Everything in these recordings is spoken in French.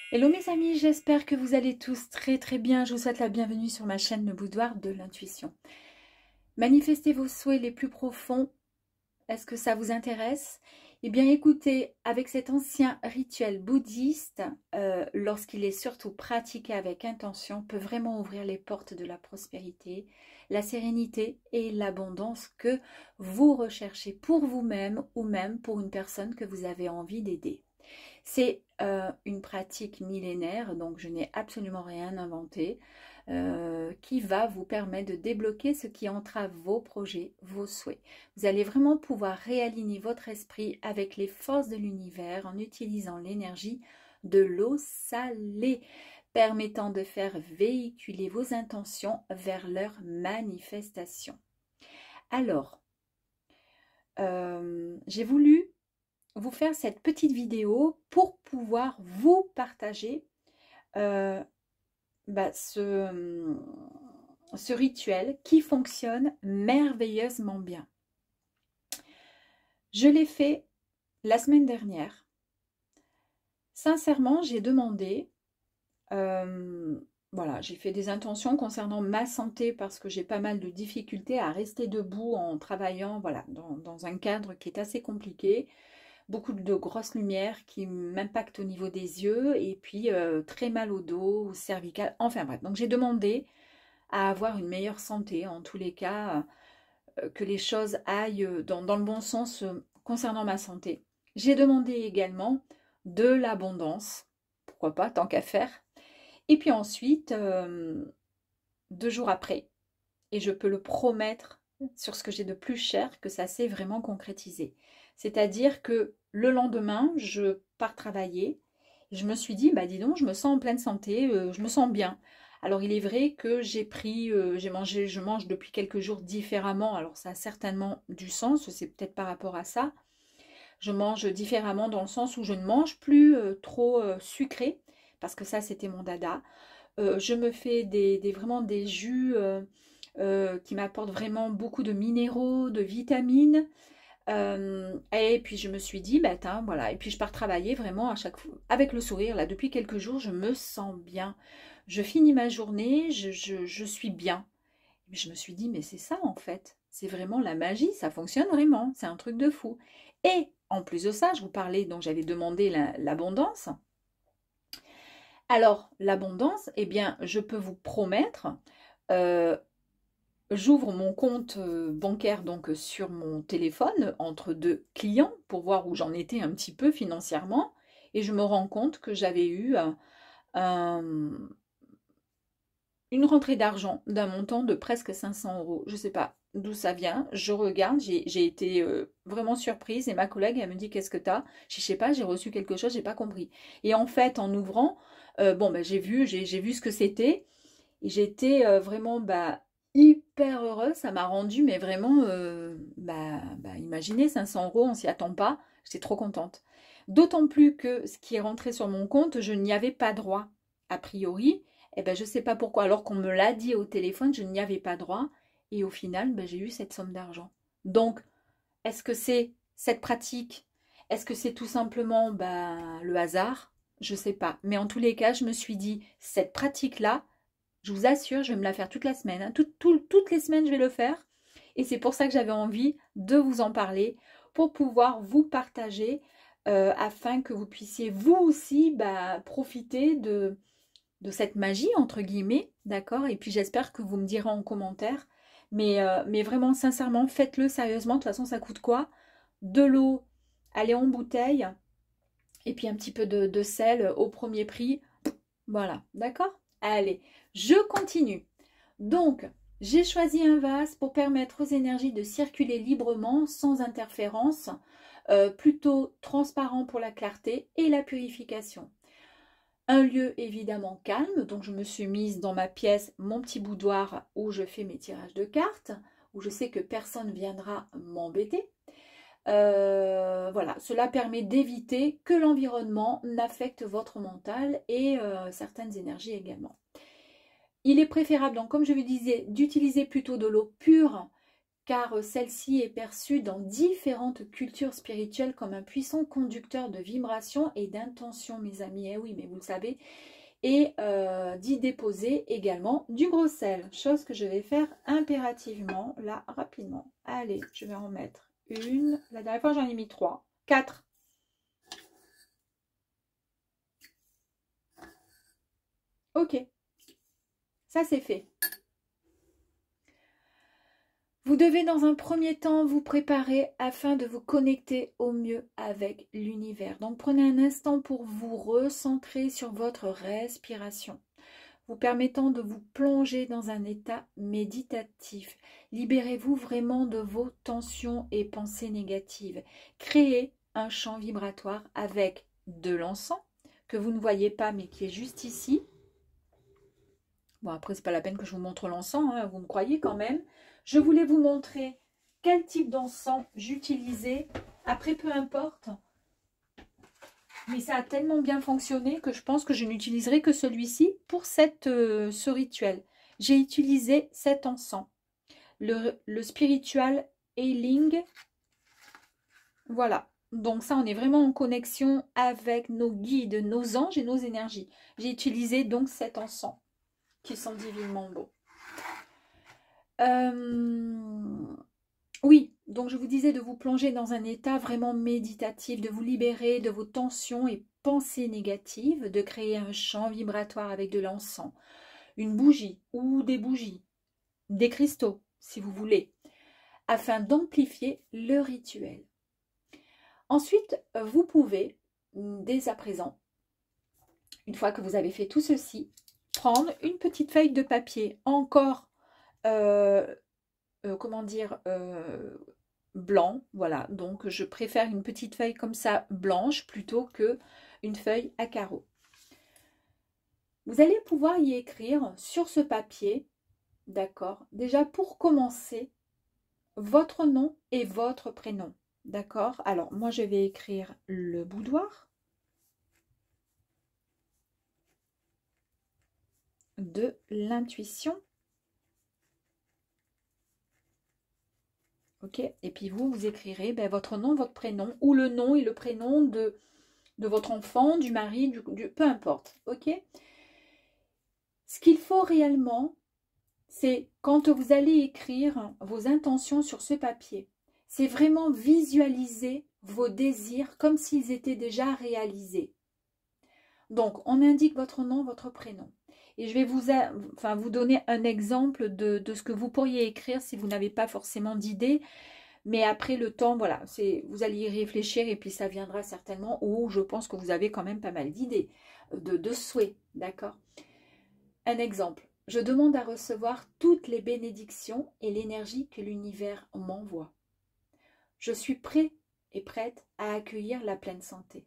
Hello mes amis, j'espère que vous allez tous très bien. Je vous souhaite la bienvenue sur ma chaîne Le Boudoir de l'Intuition. Manifestez vos souhaits les plus profonds. Est-ce que ça vous intéresse? Eh bien écoutez, avec cet ancien rituel bouddhiste, lorsqu'il est surtout pratiqué avec intention, peut vraiment ouvrir les portes de la prospérité, la sérénité et l'abondance que vous recherchez pour vous-même ou même pour une personne que vous avez envie d'aider. C'est une pratique millénaire, donc je n'ai absolument rien inventé, qui va vous permettre de débloquer ce qui entrave vos projets, vos souhaits. Vous allez vraiment pouvoir réaligner votre esprit avec les forces de l'univers en utilisant l'énergie de l'eau salée, permettant de faire véhiculer vos intentions vers leur manifestation. Alors, j'ai voulu vous faire cette petite vidéo pour pouvoir vous partager ce rituel qui fonctionne merveilleusement bien. Je l'ai fait la semaine dernière. Sincèrement, j'ai demandé, voilà, j'ai fait des intentions concernant ma santé parce que j'ai pas mal de difficultés à rester debout en travaillant, voilà, dans un cadre qui est assez compliqué. Beaucoup de grosses lumières qui m'impactent au niveau des yeux et puis très mal au dos, au cervical, enfin bref. Donc j'ai demandé à avoir une meilleure santé, en tous les cas, que les choses aillent dans le bon sens concernant ma santé. J'ai demandé également de l'abondance, pourquoi pas, tant qu'à faire. Et puis ensuite, 2 jours après, et je peux le promettre sur ce que j'ai de plus cher, que ça s'est vraiment concrétisé. C'est-à-dire que le lendemain, je pars travailler. Je me suis dit, bah dis donc, je me sens en pleine santé, je me sens bien. Alors il est vrai que je mange depuis quelques jours différemment. Alors ça a certainement du sens, c'est peut-être par rapport à ça. Je mange différemment dans le sens où je ne mange plus trop sucré, parce que ça c'était mon dada. Je me fais vraiment des jus qui m'apportent vraiment beaucoup de minéraux, de vitamines. Et puis je me suis dit, bah, voilà. Et puis je pars travailler vraiment à chaque fois avec le sourire. Là, depuis quelques jours, je me sens bien. Je finis ma journée, je suis bien. Et je me suis dit, mais c'est ça en fait. C'est vraiment la magie, ça fonctionne vraiment. C'est un truc de fou. Et en plus de ça, je vous parlais, donc j'avais demandé l'abondance. Alors, l'abondance, eh bien, je peux vous promettre, euh, j'ouvre mon compte bancaire donc sur mon téléphone entre 2 clients pour voir où j'en étais un petit peu financièrement et je me rends compte que j'avais eu un- une rentrée d'argent d'un montant de presque 500 euros. Je ne sais pas d'où ça vient. Je regarde, j'ai été vraiment surprise et ma collègue elle me dit qu'est-ce que t'as? Je sais pas, j'ai reçu quelque chose, j'ai pas compris. Et en fait en ouvrant, bon ben j'ai vu ce que c'était. Et j'étais vraiment hyper heureuse, ça m'a rendu, mais vraiment, imaginez, 500 euros, on s'y attend pas, j'étais trop contente. D'autant plus que ce qui est rentré sur mon compte, je n'y avais pas droit, a priori, et ben je ne sais pas pourquoi, alors qu'on me l'a dit au téléphone, je n'y avais pas droit, et au final, j'ai eu cette somme d'argent. Donc, est-ce que c'est cette pratique? Est-ce que c'est tout simplement le hasard? Je ne sais pas. Mais en tous les cas, je me suis dit, cette pratique-là, je vous assure, je vais me la faire toute la semaine, hein. Toutes les semaines, je vais le faire. Et c'est pour ça que j'avais envie de vous en parler, pour pouvoir vous partager, afin que vous puissiez vous aussi profiter de cette magie, entre guillemets, d'accord? Et puis j'espère que vous me direz en commentaire. Mais vraiment, sincèrement, faites-le sérieusement. De toute façon, ça coûte quoi? De l'eau, allez en bouteille, et puis un petit peu de sel au premier prix. Voilà, d'accord? Allez, je continue. Donc, j'ai choisi un vase pour permettre aux énergies de circuler librement, sans interférence, plutôt transparent pour la clarté et la purification. Un lieu évidemment calme, donc je me suis mise dans ma pièce, mon petit boudoir où je fais mes tirages de cartes, où je sais que personne viendra m'embêter. Voilà, cela permet d'éviter que l'environnement n'affecte votre mental et certaines énergies également. Il est préférable, donc comme je vous disais, d'utiliser plutôt de l'eau pure car celle-ci est perçue dans différentes cultures spirituelles comme un puissant conducteur de vibrations et d'intentions, mes amis. Eh oui, mais vous le savez. Et d'y déposer également du gros sel, chose que je vais faire impérativement, là, rapidement. Allez, je vais en mettre une. La dernière fois, j'en ai mis 3, 4. Ok, ça c'est fait. Vous devez dans un premier temps vous préparer afin de vous connecter au mieux avec l'univers. Donc prenez un instant pour vous recentrer sur votre respiration, vous permettant de vous plonger dans un état méditatif. Libérez-vous vraiment de vos tensions et pensées négatives. Créez un champ vibratoire avec de l'encens que vous ne voyez pas mais qui est juste ici. Bon, après, c'est pas la peine que je vous montre l'encens, hein, vous me croyez quand même. Je voulais vous montrer quel type d'encens j'utilisais. Après, peu importe. Mais ça a tellement bien fonctionné que je pense que je n'utiliserai que celui-ci pour ce rituel. J'ai utilisé cet encens. Le Spiritual Healing. Voilà. Donc ça, on est vraiment en connexion avec nos guides, nos anges et nos énergies. J'ai utilisé donc cet encens qui sont divinement beaux. Oui, donc je vous disais de vous plonger dans un état vraiment méditatif, de vous libérer de vos tensions et pensées négatives, de créer un champ vibratoire avec de l'encens, une bougie ou des bougies, des cristaux si vous voulez, afin d'amplifier le rituel. Ensuite, vous pouvez, dès à présent, une fois que vous avez fait tout ceci, prendre une petite feuille de papier encore comment dire, blanc, voilà, donc je préfère une petite feuille comme ça blanche plutôt que une feuille à carreaux. Vous allez pouvoir y écrire sur ce papier, d'accord, déjà pour commencer, votre nom et votre prénom, d'accord. Alors moi je vais écrire le boudoir de l'intuition. Ok, et puis vous écrirez votre nom, votre prénom, ou le nom et le prénom de votre enfant, du mari, peu importe. Ok. Ce qu'il faut réellement, c'est quand vous allez écrire vos intentions sur ce papier, c'est vraiment visualiser vos désirs comme s'ils étaient déjà réalisés. Donc, on indique votre nom, votre prénom. Et je vais vous donner un exemple de ce que vous pourriez écrire si vous n'avez pas forcément d'idée. Mais après le temps, voilà, vous allez y réfléchir et puis ça viendra certainement, ou je pense que vous avez quand même pas mal d'idées, de souhaits, d'accord? Un exemple, je demande à recevoir toutes les bénédictions et l'énergie que l'univers m'envoie. Je suis prêt et prête à accueillir la pleine santé.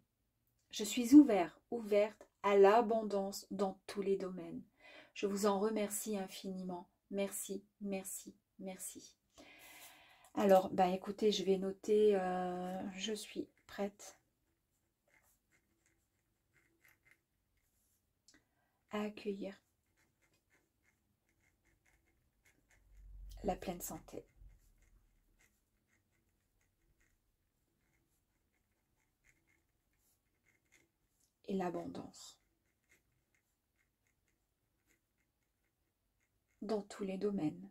Je suis ouverte à l'abondance dans tous les domaines. Je vous en remercie infiniment. Merci, merci, merci. Alors, écoutez, je vais noter, je suis prête à accueillir la pleine santé. Et l'abondance dans tous les domaines.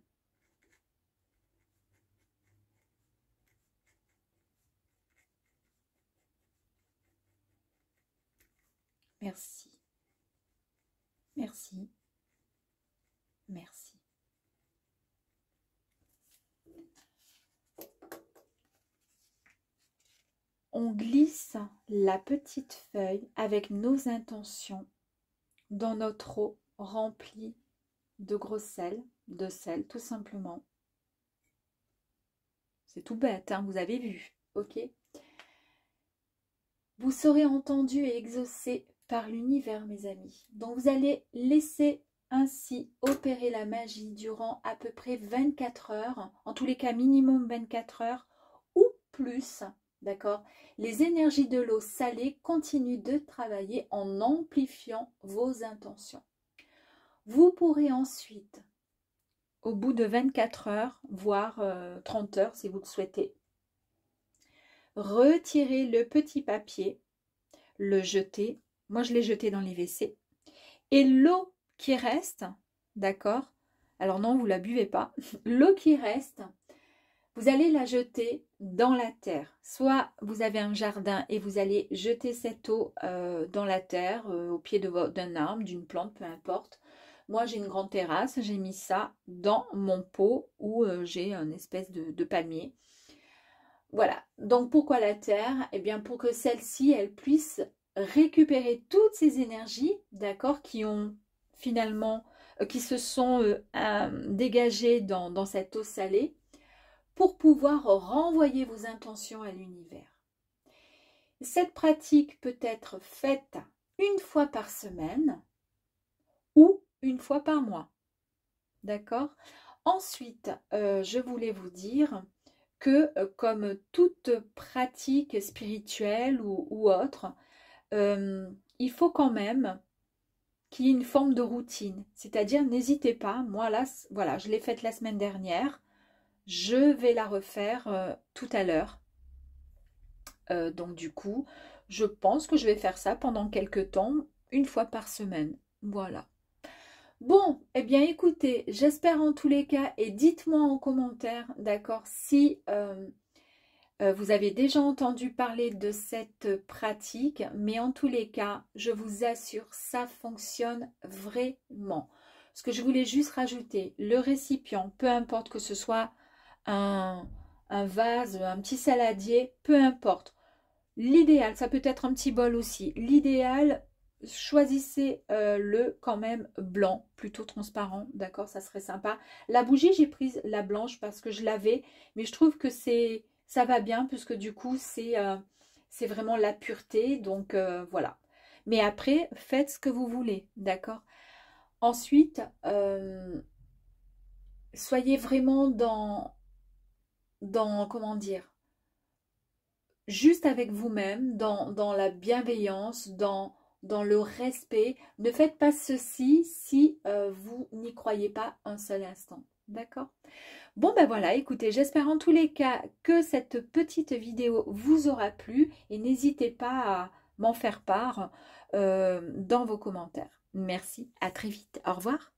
Merci, merci, merci. On glisse la petite feuille avec nos intentions dans notre eau remplie de gros sel, tout simplement. C'est tout bête, hein, vous avez vu, ok? Vous serez entendu et exaucé par l'univers, mes amis. Donc, vous allez laisser ainsi opérer la magie durant à peu près 24 heures, en tous les cas minimum 24 heures ou plus, d'accord? Les énergies de l'eau salée continuent de travailler en amplifiant vos intentions. Vous pourrez ensuite, au bout de 24 heures, voire 30 heures si vous le souhaitez. Retirez le petit papier, le jetez. Moi, je l'ai jeté dans les WC. Et l'eau qui reste, d'accord? Alors non, vous ne la buvez pas. L'eau qui reste, vous allez la jeter dans la terre. Soit vous avez un jardin et vous allez jeter cette eau dans la terre, au pied d'un arbre, d'une plante, peu importe. Moi, j'ai une grande terrasse, j'ai mis ça dans mon pot où j'ai une espèce de palmier. Voilà. Donc, pourquoi la terre? Eh bien, pour que celle-ci, elle puisse récupérer toutes ces énergies, d'accord, qui ont finalement, qui se sont dégagées dans cette eau salée, pour pouvoir renvoyer vos intentions à l'univers. Cette pratique peut être faite une fois par semaine ou une fois par mois. D'accord? Ensuite, je voulais vous dire que comme toute pratique spirituelle ou autre, il faut quand même qu'il y ait une forme de routine. C'est-à-dire, n'hésitez pas, moi là, voilà, je l'ai faite la semaine dernière, je vais la refaire tout à l'heure. Donc du coup, je pense que je vais faire ça pendant quelques temps, une fois par semaine. Voilà. Bon, eh bien écoutez, j'espère en tous les cas, et dites-moi en commentaire, d'accord, si vous avez déjà entendu parler de cette pratique, mais en tous les cas, je vous assure, ça fonctionne vraiment. Ce que je voulais juste rajouter, le récipient, peu importe que ce soit un vase, un petit saladier, peu importe. L'idéal, ça peut être un petit bol aussi. L'idéal, choisissez le quand même blanc, plutôt transparent, d'accord, ça serait sympa. La bougie, j'ai pris la blanche parce que je l'avais, mais je trouve que ça va bien puisque du coup, c'est vraiment la pureté, donc voilà. Mais après, faites ce que vous voulez, d'accord. Ensuite, soyez vraiment comment dire, juste avec vous-même, dans la bienveillance, dans le respect. Ne faites pas ceci si vous n'y croyez pas un seul instant. D'accord? Bon ben voilà, écoutez, j'espère en tous les cas que cette petite vidéo vous aura plu et n'hésitez pas à m'en faire part dans vos commentaires. Merci, à très vite. Au revoir.